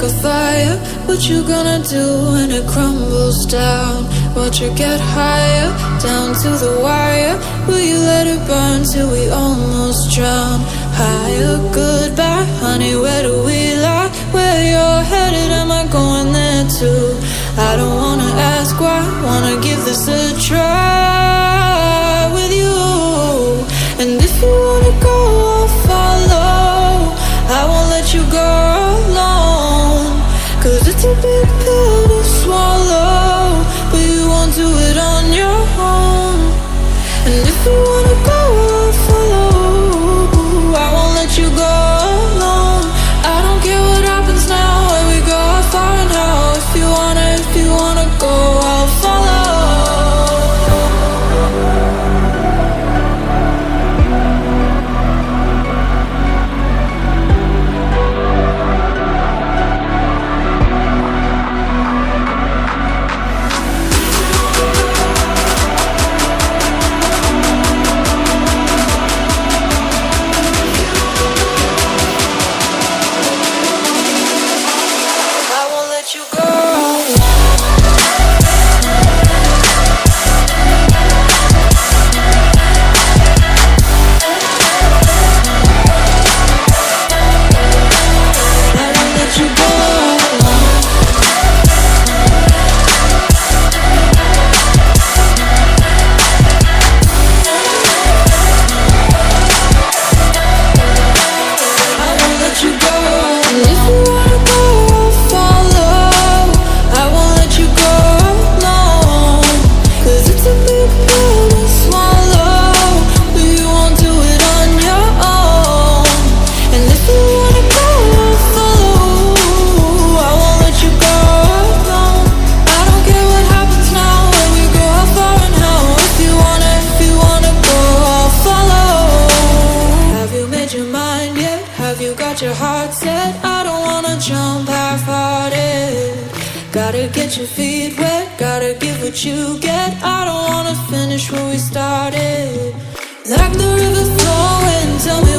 a fire. What you gonna do when it crumbles down? Watch it get higher, down to the wire. Will you let it burn till we almost drown? Higher, goodbye, honey, where do we lie? Where you're headed, am I going there too? I don't wanna ask why, wanna give this a try with you. And if you wanna go, I'll follow. I won't let you go alone, 'cause it's a big pill to swallow, but you won't do it on your own. And if you wanna go, I'll follow. I won't let you go alone. I don't care what happens now, where we go, how far and how. If you wanna go, I'll follow. Your heart set, I don't wanna jump half-hearted. Gotta get your feet wet, gotta give what you get. I don't wanna finish where we started. Like the river flowing, tell me